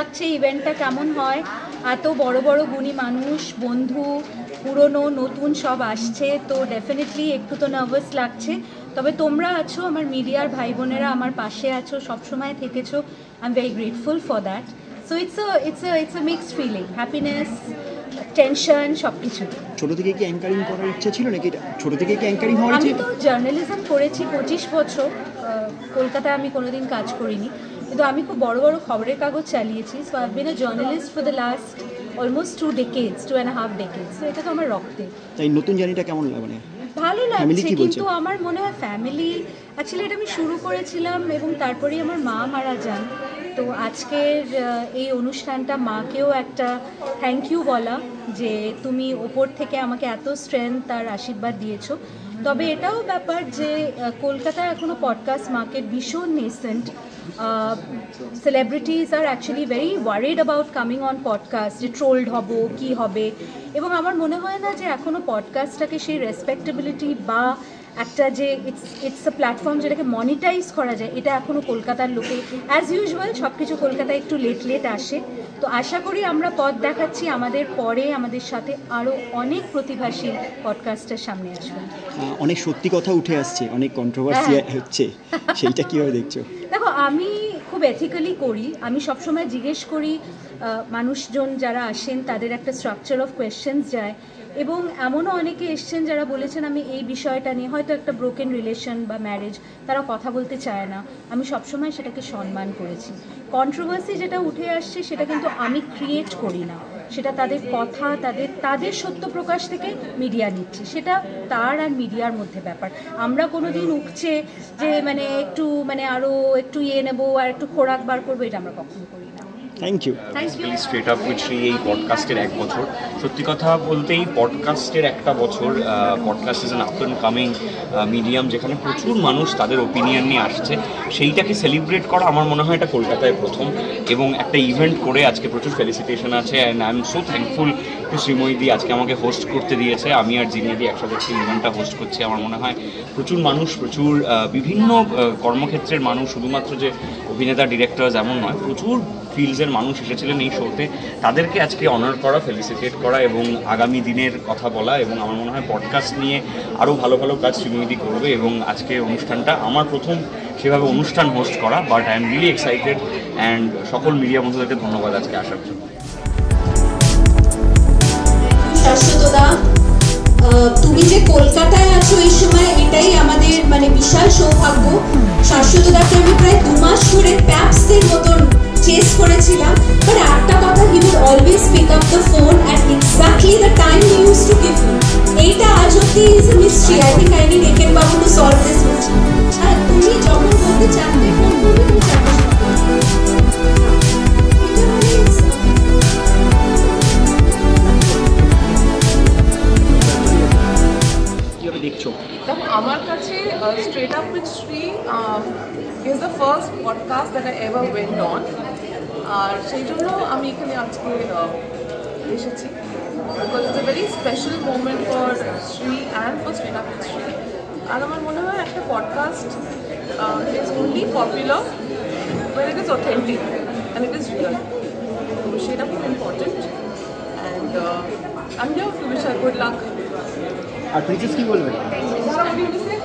লাগছে ইভেন্টটা কেমন হয়, এত বড় বড় গুণী মানুষ, বন্ধু, পুরনো নতুন সব আসছে, তো ডেফিনেটলি একটু তো নার্ভাস লাগছে। তবে তোমরা আছো, আমার মিডিয়ার ভাই বোনেরা আমার পাশে আছো, সবসময় থেকেছো, I am very grateful for that. So it's a mixed feeling, happiness, tension, সব কিছু। ছোটো থেকে কি অ্যাঙ্কারিং করার ইচ্ছা ছিল নাকি? ছোটো থেকে কি অ্যাঙ্কারিং হওয়ার আমি ইচ্ছে? তো জার্নালিজম করেছি 25 বছর, কলকাতায় আমি কোনোদিন কাজ করিনি, কিন্তু আমি খুব বড় বড় খবরের কাগজ চালিয়েছি। So I have bin a journalist for the last almost 2.5 decades। তো এটা তো আমার রক্তে। তাই নতুন জার্নিটা কেমন লাগে? মানে ভালো লাগছে, কিন্তু আমার মনে হয় ফ্যামিলি, অ্যাকচুয়ালি এটা আমি শুরু করেছিলাম এবং তারপরেই আমার মা মারা যান। তো আজকের এই অনুষ্ঠানটা মাকেও একটা থ্যাংক ইউ বলা, যে তুমি ওপর থেকে আমাকে এত স্ট্রেংথ আর আশীর্বাদ দিয়েছো। তবে এটাও ব্যাপার যে কলকাতায় এখনও পডকাস্ট মার্কেট ভীষণ নেসেন্ট। সেলিব্রিটিজ আর actually very worried about coming on podcast, যে ট্রোলড হব কি হবে, এবং আমার মনে হয় না যে এখনও পডকাস্টটাকে সেই রেসপেক্টেবিলিটি বা একটা যে ইটস আ প্ল্যাটফর্ম যেটাকে মনিটাইজ করা যায়, এটা এখনও কলকাতার লোকে অ্যাজ ইউজুয়াল সব কিছু কলকাতায় একটু লেট আসে। তো আশা করি আমরা পথ দেখাচ্ছি, আমাদের পরে আমাদের সাথে আরও অনেক প্রতিভাশীল পডকাস্টের সামনে আসবে। অনেক সত্যি কথা উঠে আসছে, অনেক কন্ট্রোভার্সি হচ্ছে, সেইটা কীভাবে দেখছো? দেখো, আমি খুব এথিক্যালি করি, আমি সবসময় জিজ্ঞেস করি মানুষজন যারা আসেন তাদের একটা স্ট্রাকচার অফ কোয়েশ্চেন্স যায়, এবং এমনও অনেকে এসছেন যারা বলেছেন আমি এই বিষয়টা নিয়ে, হয়তো একটা ব্রোকেন রিলেশন বা ম্যারেজ, তারা কথা বলতে চায় না, আমি সবসময় সেটাকে সম্মান করেছি। কন্ট্রোভার্সি যেটা উঠে আসছে সেটা কিন্তু আমি ক্রিয়েট করি না, সেটা তাদের কথা, তাদের সত্য প্রকাশ থেকে মিডিয়া নিচ্ছে, সেটা তার আর মিডিয়ার মধ্যে ব্যাপার। আমরা কোনো দিন উঠছে যে মানে একটু মানে আরও একটু নেবো আর একটু খোরাক বার করবো, এটা আমরা কখনো করি না। Thank you. Straight up with Shri এই পডকাস্টের 1 বছর, সত্যি কথা বলতেই পডকাস্টের একটা বছর, podcast is an up and coming medium, যেখানে প্রচুর মানুষ তাদের ওপিনিয়ন নিয়ে আসছে, সেইটাকে সেলিব্রেট করা আমার মনে হয় এটা কলকাতায় প্রথম, এবং একটা ইভেন্ট করে আজকে প্রচুর ফেলিসিটেশন আছে, and I am so thankful to শ্রীময়ীদি আজকে আমাকে হোস্ট করতে দিয়েছে। আমি আর জিনিয়াদি একসাথে সেই ইভেন্টটা হোস্ট করছি। আমার মনে হয় প্রচুর মানুষ, প্রচুর বিভিন্ন কর্মক্ষেত্রের মানুষ, শুধুমাত্র যে অভিনেতা ডিরেক্টর এমন নয়, প্রচুর ফিল্ডসের মানুষ এসেছিলেন এই শোতে, তাদেরকে আজকে অনার করা, ফেলিসিটেট করা এবং আগামী দিনের কথা বলা, এবং আমার মনে হয় পডকাস্ট নিয়ে আরও ভালো ভালো কাজ শ্রীময়ীদি করবে, এবং আজকে অনুষ্ঠানটা আমার প্রথম সেভাবে অনুষ্ঠান হোস্ট করা, but I am really excited, and সকল মিডিয়া বন্ধুদেরকে ধন্যবাদ আজকে আসার জন্য। শাশ্বতদা, তুমি যে কলকাতায় আছো এই সময়, এটাই আমাদের মানে বিশাল সৌভাগ্য। শাশ্বতদাকে আমি প্রায় 2 মাস ধরে প্যাপসের মতন চেস করেছিলাম, বাট একটা কথা, he would always pick up the phone at exactly the time he used to give me. এইটা আজ অব্দি is a mystery. I think I need Eken Babu to solve this mystery. আর তুমি যখন বলতে চারটে ফোন করবে, তুমি চারটে দেখো, আমার কাছে straight up with Shree is the first podcast that I ever went on, আর সেই জন্য আমি এখানে আজকে এসেছি, because it's a very special moment for Shree and for straight up with Shree. আর আমার মনে হয় একটা podcast is only popular when it is authentic and it is real, so সেটা খুব ইম্পর্টেন্ট, অ্যান্ড আমি here to wish her good luck. আর princess কি বলবেন? What do you say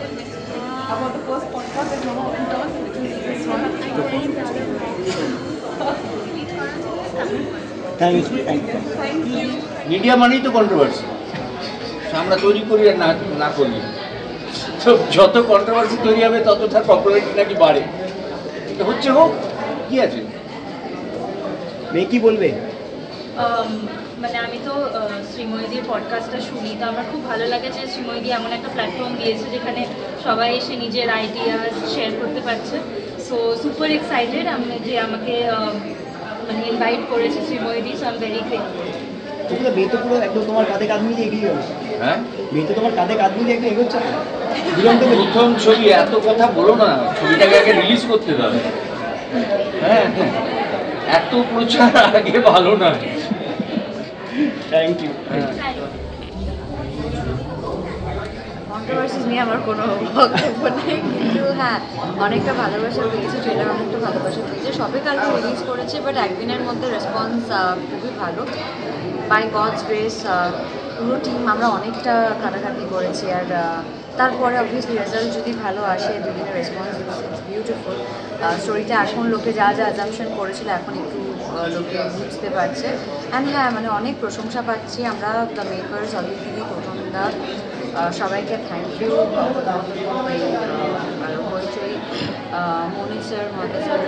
about the first podcast that Mama went on, which is this one? Thank you. Media মানেই তো controversy, আমরা তৈরি করি আর না করি, তো যত কন্ট্রোভার্সি তৈরি হবে তত তার পপুলারিটি নাকি বাড়ে, হচ্ছে হোক, কি আছে। মেয়ে কি বলবে? মানে আমি তো শ্রীময়ীদির পডকাস্টটা শুনি, তো আমার খুব ভালো লাগে যে শ্রীময়ীদি এমন একটা প্ল্যাটফর্ম দিয়েছে যেখানে সবাই এসে নিজের আইডিয়াস শেয়ার করতে পারছে। সো সুপার এক্সাইটেড আমি যে আমাকে মানে ইনভাইট করেছে শ্রীময়ীদি, so I am very grateful. মেয়ে তো পুরো একদম তোমার কাঁধে কাঁধ মিলিয়ে এগিয়ে গেছে। হ্যাঁ, মেয়ে তো তোমার কাঁধে কাঁধ মিলিয়ে একটু এগোচ্ছে। প্রথম ছবি, এত কথা বলো না, ছবিটাকে আগে রিলিজ করতে দাও। হ্যাঁ, এত প্রচার আগে ভালো না। Thank you. কন্ট্রোভার্সিস নিয়ে আমার কোনো বক্তব্য নেই, কিন্তু হ্যাঁ অনেকটা ভালোবাসা পেয়েছে, ট্রেলার অনেকটা ভালোবাসা পেয়েছে, সবে কালকে রিলিজ করেছে, বাট একদিনের মধ্যে রেসপন্স খুবই ভালো। বাই গডস গ্রেস পুরো টিম আমরা অনেকটা কাটাকাটি করেছি, আর তারপরে অবভিয়াসলি রেজাল্ট যদি ভালো আসে, দুদিনের রেসপন্স ইটস বিউটিফুল। স্টোরিটা এখন লোকে যা যা অ্যাজাম্পশন করেছিল এখন একটু লোকে বুঝতে পারছে, অ্যান্ড হ্যাঁ মানে অনেক প্রশংসা পাচ্ছি আমরা, দ্য মেকার্স, অলিভ দিদি, টোটনদা, সবাইকে thank you. Hoichoi, Moni sir, Mahata sir,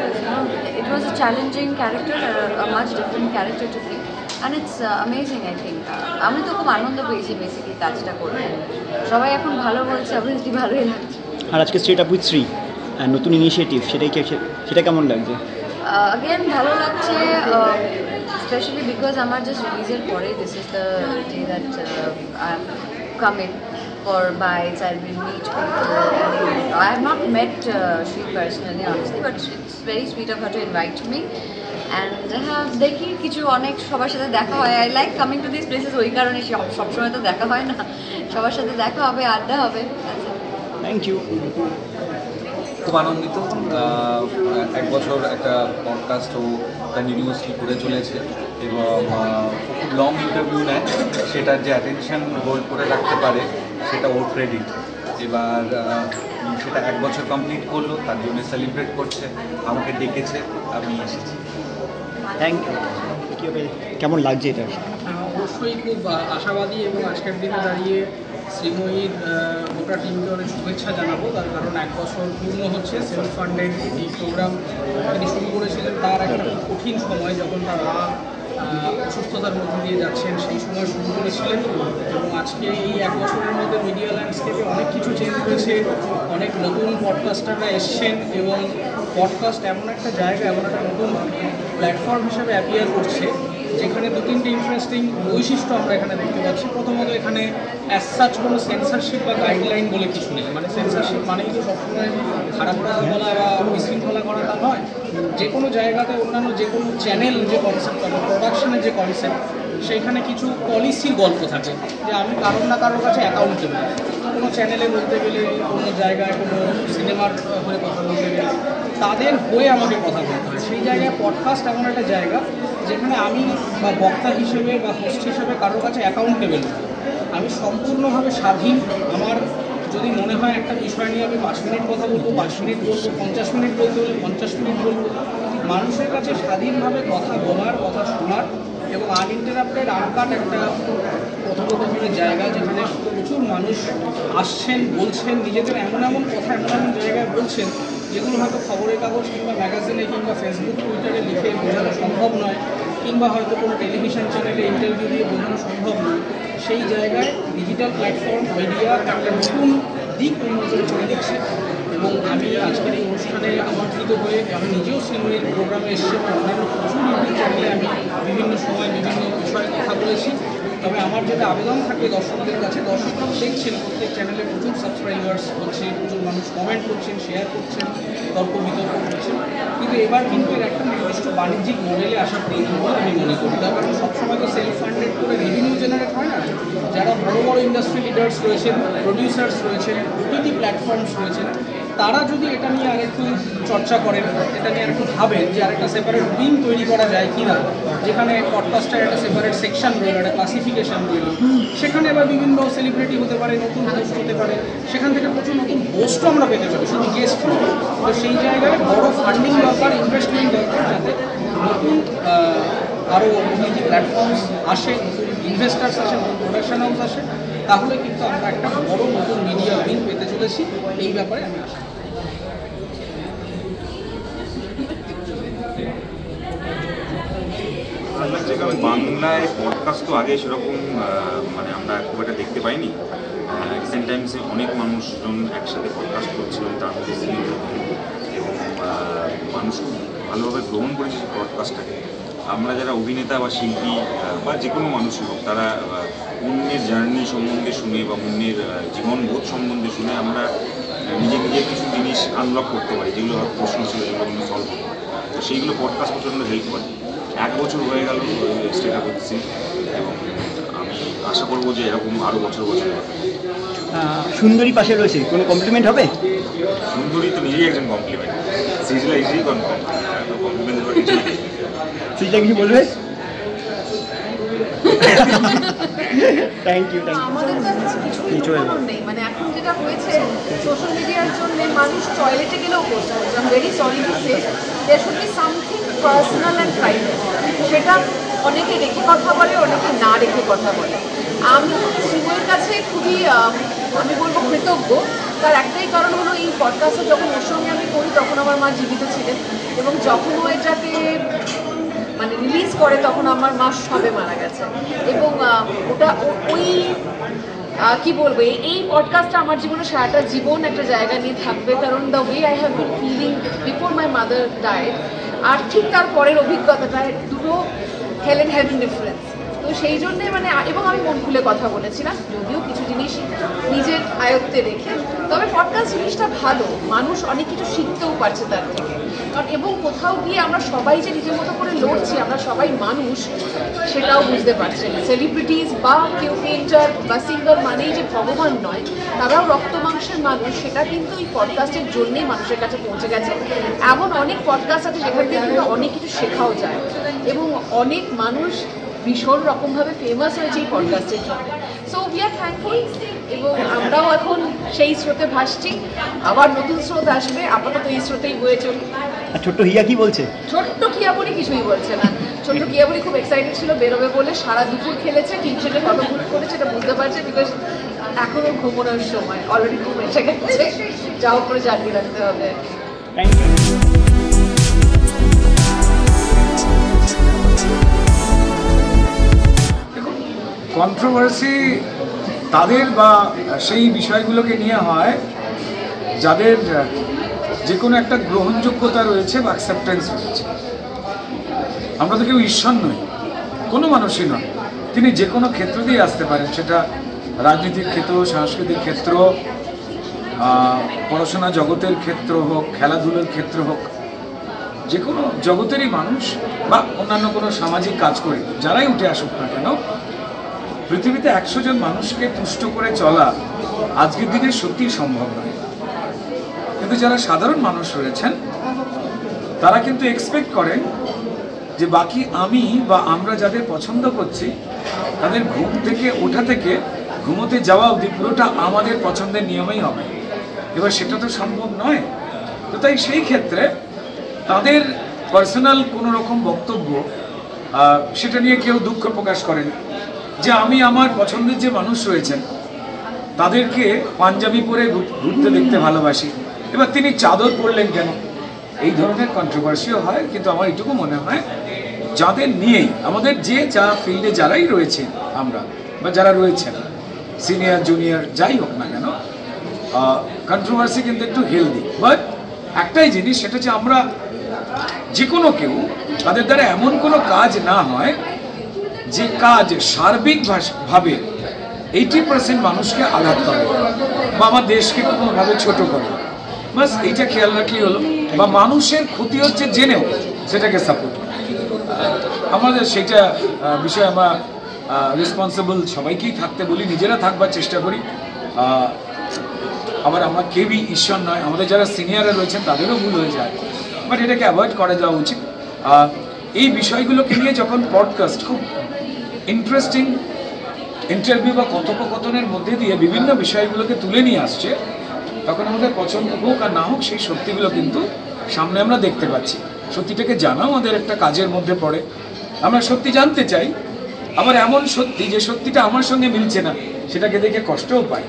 it was a challenging character, a much different character to play, and it's amazing. I think আমি তো খুব আনন্দ পেয়েছি বেসিক্যালি কাজটা করে, সবাই এখন ভালো বলছে, অবভিয়াসলি ভালোই লাগছে। আর আজকে স্ট্রেট আপ উইথ শ্রী নতুন ইনিশিয়েটিভ, সেটা কেমন লাগছে? Again ভালো লাগছে, স্পেশালি বিকজ আমার জাস্ট রিলিজের পরে this is the day that I have come in for bites. I will meet people. I have not met Shri personally, honestly, but it's very sweet of her to invite me. And দেখি কিছু অনেক সবার সাথে দেখা হয়। I like coming to these places, ওই কারণে সবসময় তো দেখা হয় না, সবার সাথে দেখা হবে, আড্ডা হবে। Thank you. খুব আনন্দিত, এক বছর একটা পডকাস্ট ও কন্টিনিউয়াসলি করে চলেছে এবং খুব লং ইন্টারভিউ নেয়, সেটার যে অ্যাটেনশন হোল্ড করে রাখতে পারে সেটা ওর ক্রেডিট। এবার সেটা এক বছর কমপ্লিট করলো, তার জন্য সেলিব্রেট করছে, আমাকে ডেকেছে, আমি এসেছি। Thank you. কেমন লাগছে এটা? অবশ্যই খুব আশাবাদী, এবং আজকের দিনে দাঁড়িয়ে শ্রীময়ীর গোটা টিমকে অনেক শুভেচ্ছা জানাবো, তার কারণ এক বছর পূর্ণ হচ্ছে সেলফ ফান্ডেড এই প্রোগ্রাম তিনি শুরু করেছিলেন তার একটা কঠিন সময়, যখন তার মা অসুস্থতার মধ্যে দিয়ে যাচ্ছেন, সেই সময় শুরু করেছিলেন। এবং আজকে এই এক বছরের মধ্যে মিডিয়া ল্যান্ডস্কেপে অনেক কিছু চেঞ্জ হয়েছে, অনেক নতুন পডকাস্টাররা এসছেন, এবং পডকাস্ট এমন একটা জায়গা, এমন একটা নতুন প্ল্যাটফর্ম হিসেবে অ্যাপিয়ার করছে, যেখানে দু তিনটে ইন্টারেস্টিং বৈশিষ্ট্য আমরা এখানে দেখতে পাচ্ছি। প্রথমত, এখানে অ্যাজ সাচ কোনো সেন্সারশিপ বা গাইডলাইন বলে কিছু নেই, মানে সেন্সারশিপ মানেই তো সবসময় খারাপ কথা বলা বা বিশৃঙ্খলা করা তা নয়। যে কোনো জায়গাতে অন্যান্য যে কোনো চ্যানেল যে কনসেপ্ট বা প্রোডাকশনের যে কনসেপ্ট, সেইখানে কিছু পলিসির গল্প থাকে, যে আমি কারোর না কারোর কাছে অ্যাকাউন্টেবল। কোনো চ্যানেলে বলতে গেলে, কোনো জায়গায় কোনো সিনেমার হয়ে কথা বলতে গেলে তাদের হয়ে আমাকে কথা বলতে হয়। সেই জায়গায় পডকাস্ট এমন একটা জায়গা যেখানে আমি বা বক্তা হিসেবে বা হোস্ট হিসেবে কারোর কাছে অ্যাকাউন্টেবল, আমি সম্পূর্ণভাবে স্বাধীন। আমার যদি মনে হয় একটা বিষয় নিয়ে আমি 5 মিনিট কথা বলবো, 5 মিনিট বলবো, 50 মিনিট বলতে হলে 50 মিনিট বলবো। মানুষের কাছে স্বাধীনভাবে কথা বলার, কথা শোনার এবং আনইন্টারাপ্টেড আনকাট একটা কথোপকথনের জায়গা, যেখানে প্রচুর মানুষ আসছেন, বলছেন নিজেদের এমন এমন কথা, এমন এমন জায়গায় বলছেন যেগুলো হয়তো খবরের কাগজ কিংবা ম্যাগাজিনে কিংবা ফেসবুক, টুইটারে লিখে বোঝানো সম্ভব নয়, কিংবা হয়তো কোনো টেলিভিশন চ্যানেলে ইন্টারভিউ দিয়ে বোঝানো সম্ভব নয়। সেই জায়গায় ডিজিটাল প্ল্যাটফর্ম, মিডিয়া একটা নতুন দিক উন্মোচন করে দিচ্ছে। এবং আমি আজকের এই অনুষ্ঠানে আমন্ত্রিত হয়ে আমি নিজেও শ্রীময়ীর প্রোগ্রামে এসেছি, অন্যান্য প্রচুর ইউটিউব চ্যানেলে আমি বিভিন্ন সময় বিভিন্ন বিষয়ে কথা বলেছি। তবে আমার যেটা আবেদন থাকে দর্শকদের কাছে, দর্শকরাও দেখছেন প্রত্যেক চ্যানেলে প্রচুর সাবস্ক্রাইবার্স হচ্ছে, প্রচুর মানুষ কমেন্ট করছেন, শেয়ার করছেন, তর্ক বিতর্ক করছেন, কিন্তু এবার কিন্তু এর একটা নির্দিষ্ট বাণিজ্যিক মডেলে আসা প্রয়োজন বলে আমি মনে করি। তার কারণ সবসময় তো সেলফ ফান্ডেড করে রেভিনিউ জেনারেট হয় না। যারা বড় বড় ইন্ডাস্ট্রি লিডার্স রয়েছেন, প্রডিউসার্স রয়েছেন, ওটিটি প্ল্যাটফর্মস রয়েছেন, তারা যদি এটা নিয়ে আরেকটু চর্চা করেন, এটা নিয়ে আরেকটু ভাবেন যে আরেকটা সেপারেট উইং তৈরি করা যায় কি না, যেখানে পডকাস্টের একটা সেপারেট সেকশন রইল, একটা ক্লাসিফিকেশন রইল, সেখানে আবার বিভিন্ন সেলিব্রিটি হতে পারে, নতুন হোস্ট হতে পারে, সেখান থেকে প্রচুর নতুন হোস্টও আমরা পেতে পারি, শুধু গেস্ট নয়। তো সেই জায়গায় বড় ফান্ডিং দরকার, ইনভেস্টমেন্ট দরকার, যাতে নতুন আরও ওটিটি প্ল্যাটফর্মস আসে, নতুন ইনভেস্টার্স আসে, নতুন প্রোডাকশন হাউস আসে, তাহলে কিন্তু আমরা একটা বড় নতুন মিডিয়া উইং পেতে চলেছি। এই ব্যাপারে আমি আশা কারণ বাংলায় পডকাস্ট তো আগে সেরকম মানে আমরা খুব একটা দেখতে পাইনি। রিসেন্ট টাইমসে অনেক মানুষজন একসাথে পডকাস্ট করছিলেন, তার মধ্যে এবং মানুষ খুব ভালোভাবে গ্রহণ করেছে পডকাস্টটাকে। আমরা যারা অভিনেতা বা শিল্পী বা যে কোনো মানুষই হোক, তারা অন্যের জার্নি সম্বন্ধে শুনে বা অন্যের জীবনবোধ সম্বন্ধে শুনে আমরা নিজে নিজে কিছু জিনিস আনলক করতে পারি, যেগুলো হয়তো প্রশ্ন ছিল, যেগুলো অন্য সলভ হতো। তো সেইগুলো পডকাস্ট প্রচণ্ড হেল্প করে। 1 বছর হয়ে গেল স্টেট আপ হচ্ছে, এবং আমি আশা করবো যে এরকম আরও বছর বছর সুন্দরী পাশে রয়েছে, কোনো কমপ্লিমেন্ট হবে? সুন্দরী তো নিজেই একজন কমপ্লিমেন্ট, সিজলা ইজেই কমপ্লিমেন্ট সেটা কিছু বলবে? Thank you. আমাদের কাছে কিছু নেই, মানে এখন যেটা হয়েছে সোশ্যাল মিডিয়ার জন্য মানুষ টয়লেটে গেলেও পোস্ট করছে। I am very sorry to say there should be something personal and private. সেটা অনেকে রেখে কথা বলে, অনেকে না রেখে কথা বলে। আমি শ্রীময়ের কাছে খুবই আমি বলবো কৃতজ্ঞ। তার একটাই কারণ হলো এই পডকাস্টে যখন ওর সঙ্গে আমি করি তখন আমার মা জীবিত ছিলেন, এবং যখন ও এটাকে মানে রিলিজ করে তখন আমার মা সবে মারা গেছে। এবং ওটা ওই কি বলবো, এই পডকাস্টটা আমার জীবনে সারাটা জীবন একটা জায়গা নিয়ে থাকবে, কারণ the way I have been feeling before my mother died আর ঠিক তার পরের অভিজ্ঞতাটা দুটো হেল অ্যান্ড হেভেন ডিফারেন্স। তো সেই জন্যে মানে, এবং আমি মন খুলে কথা বলেছিলাম, যদিও কিছু জিনিস নিজের আয়ত্তে রেখে। তবে পডকাস্ট জিনিসটা ভালো, মানুষ অনেক কিছু শিখতেও পারছে তার থেকে। কারণ এবং কোথাও গিয়ে আমরা সবাই যে নিজের মতো করে লড়ছি, আমরা সবাই মানুষ, সেটাও বুঝতে পারছি। সেলিব্রিটিজ বা কেউ পেন্টার বা সিঙ্গার মানেই যে ভগবান নয়, তারাও রক্ত মাংসের মানুষ, সেটা কিন্তু এই পডকাস্টের জন্যেই মানুষের কাছে পৌঁছে গেছে। এমন অনেক পডকাস্ট আছে যেখান থেকে কিন্তু অনেক কিছু শেখাও যায়, এবং অনেক মানুষ ভীষণ রকমভাবে ফেমাস হয়েছে এই পডকাস্টের জন্য। সো উই আর থ্যাঙ্কফুল, এবং আমরাও এখন সেই স্রোতে ভাসছি। আবার নতুন স্রোত আসবে, আপাতত এই স্রোতেই বয়ে চলি। আর ছোট্ট হিয়া কি বলছে? ছোট্ট কিয়াবলি কিছুই বলছে না। ছোট্ট কিয়াবলি খুব এক্সাইটেড ছিল বেরোবে বলে, সারা দুপুর খেলেছে, টিনশেটে ফটো বুক করেছে, এটা বুঝতে পারছে, বিকজ এখনও ঘুমানোর সময়, অলরেডি ঘুম এসে গেছে, যা করে জাগিয়ে রাখতে হবে। Thank you. কন্ট্রোভার্সি তাদের বা সেই বিষয়গুলোকে নিয়ে হয় যাদের যে কোনো একটা গ্রহণযোগ্যতা রয়েছে বা অ্যাকসেপ্টেন্স রয়েছে। আমরা তো কেউ ঈশ্বর নই, কোনো মানুষই নয়। তিনি যে কোনো ক্ষেত্র দিয়ে আসতে পারেন, সেটা রাজনীতির ক্ষেত্র, সাংস্কৃতিক ক্ষেত্র, পড়াশোনা জগতের ক্ষেত্র হোক, খেলাধুলোর ক্ষেত্র হোক, যে কোনো জগতেরই মানুষ বা অন্যান্য কোনো সামাজিক কাজ করে যারাই উঠে আসুক না কেন, পৃথিবীতে 100 জন মানুষকে তুষ্ট করে চলা আজকের দিনে সত্যিই সম্ভব নয়। কিন্তু যারা সাধারণ মানুষ রয়েছেন তারা কিন্তু এক্সপেক্ট করেন যে বাকি আমি বা আমরা যাদের পছন্দ করছি তাদের ঘুম থেকে ওঠা থেকে ঘুমোতে যাওয়া অবধি পুরোটা আমাদের পছন্দের নিয়মেই হবে। এবার সেটা তো সম্ভব নয়। তো তাই সেই ক্ষেত্রে তাদের পার্সোনাল কোনো রকম বক্তব্য, সেটা নিয়ে কেউ দুঃখ প্রকাশ করেন যে আমি আমার পছন্দের যে মানুষ রয়েছেন তাদেরকে পাঞ্জাবি পরে ঘুরতে দেখতে ভালোবাসি, এবার তিনি চাদর পরলেন কেন, এই ধরনের কন্ট্রোভার্সিও হয়। কিন্তু আমার এটুকু মনে হয় যাদের নিয়েই আমাদের যে যা ফিল্ডে যারাই রয়েছে আমরা বা যারা রয়েছেন সিনিয়র জুনিয়র যাই হোক না কেন, কন্ট্রোভার্সি কিন্তু একটু হেলদি। বাট একটাই জিনিস, সেটা হচ্ছে আমরা যে কোনো কেউ তাদের দ্বারা এমন কোনো কাজ না হয় যে কাজ সার্বিকভাবে 80% মানুষকে আঘাত করে বা আমার দেশকে কোনোভাবে ছোট করে, বাস এইটা খেয়াল রাখলেই হলো। বা মানুষের ক্ষতি হচ্ছে জেনেও সেটাকে সাপোর্ট করে, আমাদের সেটা বিষয়ে আমরা রেসপন্সিবল সবাইকেই থাকতে বলি, নিজেরা থাকবার চেষ্টা করি। আবার আমরা কেউই ঈশ্বর নয়, আমাদের যারা সিনিয়ররা রয়েছেন তাদেরও ভুল হয়ে যায়, বাট এটাকে অ্যাভয়েড করে যাওয়া উচিত। এই বিষয়গুলোকে নিয়ে যখন পডকাস্ট খুব ইন্টারেস্টিং ইন্টারভিউ বা কথোপকথনের মধ্যে দিয়ে বিভিন্ন বিষয়গুলোকে তুলে নিয়ে আসছে, তখন আমাদের পছন্দ হোক আর না হোক সেই সত্যিগুলো কিন্তু সামনে আমরা দেখতে পাচ্ছি। সত্যিটাকে জানা আমাদের একটা কাজের মধ্যে পড়ে, আমরা সত্যি জানতে চাই। আবার এমন সত্যি যে সত্যিটা আমার সঙ্গে মিলছে না, সেটাকে দেখে কষ্টও পাই।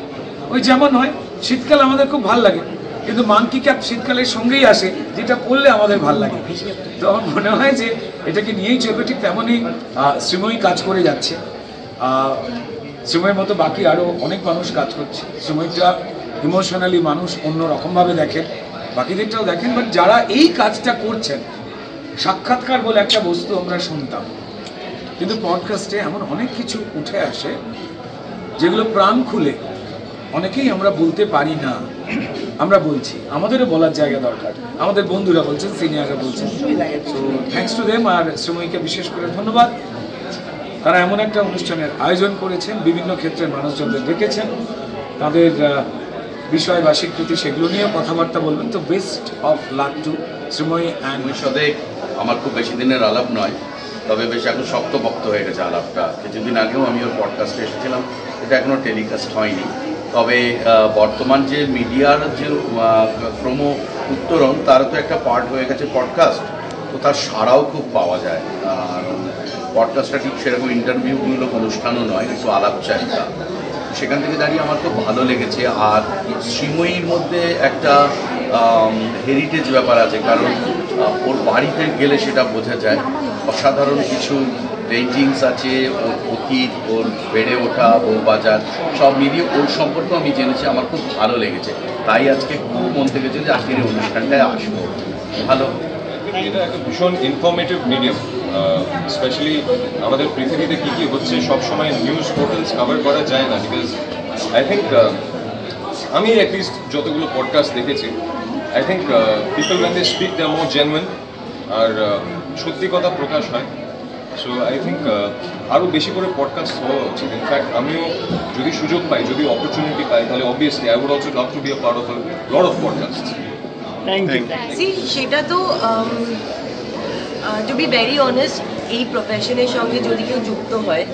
ওই যেমন হয় শীতকাল আমাদের খুব ভালো লাগে, কিন্তু মাংকি ক্যাপ শীতকালের সঙ্গেই আসে, যেটা পড়লে আমাদের ভালো লাগে। তো আমার মনে হয় যে এটাকে নিয়েই চলবে। ঠিক তেমনই শ্রীময়ী কাজ করে যাচ্ছে, শ্রীময়ের মতো বাকি আরও অনেক মানুষ কাজ করছে। শ্রীময়ীটা ইমোশনালি মানুষ অন্য রকমভাবে দেখেন, বাকিদেরটাও দেখেন, বাট যারা এই কাজটা করছেন, সাক্ষাৎকার বলে একটা বস্তু আমরা শুনতাম, কিন্তু পডকাস্টে এমন অনেক কিছু উঠে আসে যেগুলো প্রাণ খুলে অনেকেই আমরা বলতে পারি না। আমরা বলছি, আমাদেরও বলার জায়গা দরকার। আমাদের বন্ধুরা বলছেন, সিনিয়ররা বলছেন। So thanks to them. আর শ্রীময়ীকে বিশেষ করে ধন্যবাদ। তারা এমন একটা অনুষ্ঠানের আয়োজন করেছেন, বিভিন্ন ক্ষেত্রে মানুষজনদের ডেকেছেন, তাদের বিষয় বা স্বীকৃতি সেগুলো নিয়ে কথাবার্তা বলবেন। তো best of luck to Shreemoyee and ভবিষ্যতে আমার খুব বেশি দিনের আলাপ নয়, তবে বেশ এখন শক্তপোক্ত হয়ে গেছে আলাপটা। কিছুদিন আগেও আমি ওর পডকাস্টে এসেছিলাম, এটা এখনও টেলিকাস্ট হয়নি। তবে বর্তমান যে মিডিয়ার যে ক্রম উত্তরণ, তারও তো একটা পার্ট হয়ে গেছে পডকাস্ট, তো তার সাড়াও খুব পাওয়া যায়। আর পডকাস্টটা ঠিক সেরকম ইন্টারভিউমূলক অনুষ্ঠানও নয়, একটু আলাপচারিতা। সেখান থেকে দাঁড়িয়ে আমার খুব ভালো লেগেছে। আর শ্রীময়ীর মধ্যে একটা হেরিটেজ ব্যাপার আছে, কারণ ওর বাড়িতে গেলে সেটা বোঝা যায়। অসাধারণ কিছু পেইন্টিংস আছে, ওর অতীত, ওর বেড়ে ওঠা, বউবাজার সব মিলিয়ে ওর সম্পর্কে আমি জেনেছি, আমার খুব ভালো লেগেছে। তাই আজকে খুব মন থেকে যে আজকের এই অনুষ্ঠানটায় আসবো। ভালো, এটা একটা ভীষণ ইনফরমেটিভ মিডিয়াম। স্পেশালি আমাদের পৃথিবীতে কী কী হচ্ছে সব সময় নিউজ পোর্টালস কভার করা যায় না, বিকজ আই থিঙ্ক আমি অ্যাটলিস্ট যতগুলো পডকাস্ট দেখেছি, I think people when they speak they are more genuine, আর সত্যি কথা প্রকাশ হয়। সো আই থিঙ্ক আরও বেশি করে পডকাস্ট হওয়া উচিত। ইনফ্যাক্ট আমিও যদি সুযোগ পাই, যদি অপরচুনিটি পাই, তাহলে obviously I would also love to be a part of a lot of podcast. সেটা তো টু বি ভেরি অনেস্ট, এই প্রফেশনের সঙ্গে যদি কেউ যুক্ত হয়,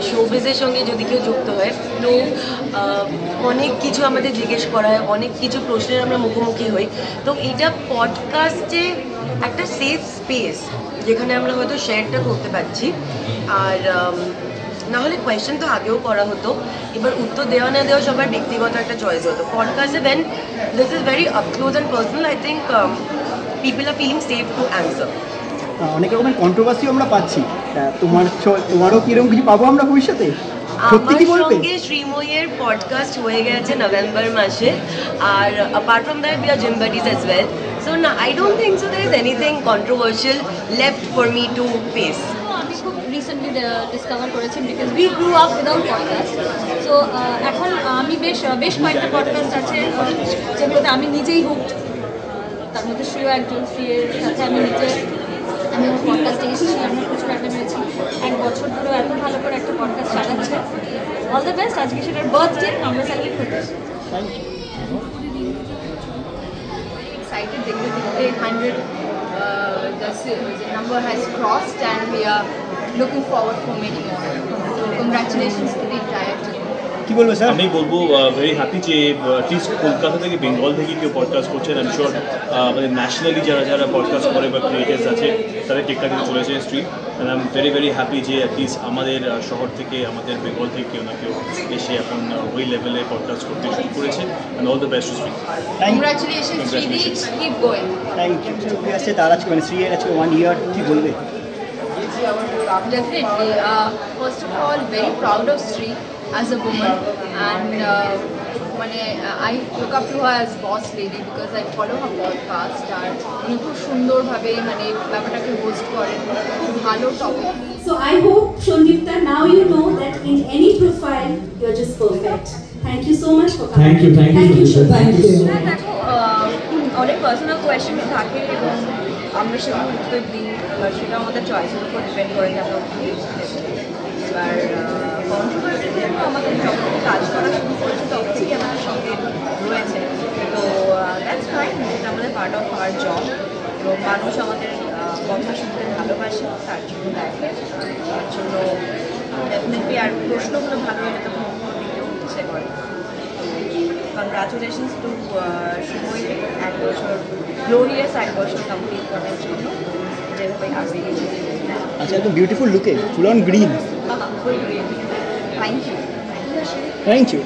শোবিজের সঙ্গে যদি কেউ যুক্ত হয়, তো অনেক কিছু আমাদের জিজ্ঞেস করা হয়, অনেক কিছু প্রশ্নের আমরা মুখোমুখি হই। তো এটা পডকাস্টে একটা সেফ স্পেস, যেখানে আমরা হয়তো শেয়ারটা করতে পারছি। আর নাহলে কোয়েশ্চেন তো আগেও করা হতো, এবার উত্তর দেওয়া না দেওয়া সবার ব্যক্তিগত একটা চয়েস হতো। পডকাস্টে then this is very up close and personal, I think people are feeling safe to answer. অনেক রকমের কন্ট্রোভার্সিও আমরা পাচ্ছি, তোমারও কিরকম কিছু পাবো আমরা ভবিষ্যতে? আমার সঙ্গে শ্রীময়ীর পডকাস্ট হয়ে গেছে নভেম্বর মাসে, আর apart from that we are gym buddies as well. So না, I don't think so there is anything controversial left for me to face. আমি খুব রিসেন্টলি ডিসকভার করেছি, because we grew up without podcast. So এখন আমি বেশ কয়েকটা podcast আছে যেগুলোতে আমি নিজেই হুকড, তার মধ্যে শ্রীও একজন। শ্রীয়ের সাথে আমি ওর পডকাস্টে এসেছি, আমরা প্রচুর আড্ডা মেরেছি। 1 বছর ধরে এত ভালো করে একটা পডকাস্ট চালাচ্ছে। All the best. আজকে সেটার বার্থডে আমরা সেলিব্রেট করতেছি। Excited দেখতে 100 the number has crossed and we are looking forward for many more. So congratulations to the entire team. কি বলবো স্যার? আমি বলবো ভেরি হ্যাপি যে অ্যাটলিস্ট কলকাতা থেকে, বেঙ্গল থেকে কেউ পডকাস্ট করছেন। আমি শিওর আমাদের ন্যাশনালি যারা পডকাস্ট করে বা ক্রিয়েটার্স আছে তাদের টেকটা কিন্তু চলেছে stream. And I am very happy যে অ্যাটলিস্ট আমাদের শহর থেকে, আমাদের বেঙ্গল থেকে কেউ না কেউ এসে এখন ওই লেভেলে পডকাস্ট করতে শুরু করেছে। And all the best to stream. Congratulations, keep going. থ্যাংক ইউ। আছে তার আজকে মানে শ্রীয়ের আজকে 1 year, কি বলবে? Definitely. First of all, very proud of Sri as a woman, and I look up to her as boss lady because I follow her podcast and উনি খুব সুন্দরভাবে ব্যাপারটাকে হোস্ট করেন, খুব ভালো topic. So I hope, Shondipta, now you know that in any profile you're just perfect. Thank you so much for coming. Thank you, Shondipta. দেখো, অনেক personal question থাকে এবং আমরা সেগুলো উত্তর দিই, সেটা আমাদের চয়েসের উপর ডিপেন্ড করে যে আমরা উত্তর দিই। এবার কন্ট্রোভার্সিতে আমাদের যখন থেকে কাজ করা শুরু করেছে তখন থেকে আমাদের সঙ্গে রয়েছে। তো দ্যাটস ফাইন, এটা আমাদের পার্ট অফ আওয়ার জব, এবং মানুষ আমাদের কথা শুনতে ভালোবাসে, তার জন্য দেখে, তার জন্য ডেফিনেটলি। আর প্রশ্নগুলো ভালো হলে তখন উত্তর দিতেও ইচ্ছে করে। কংগ্রাচুলেশনস টু শ্রীময়ী, 1 বছর গ্লোরিয়াস 1 বছর কমপ্লিট করার জন্য যেভাবে আসবে। আচ্ছা, একদম বিউটিফুল লুকে, full on green. Full green. Thank you. Thank you.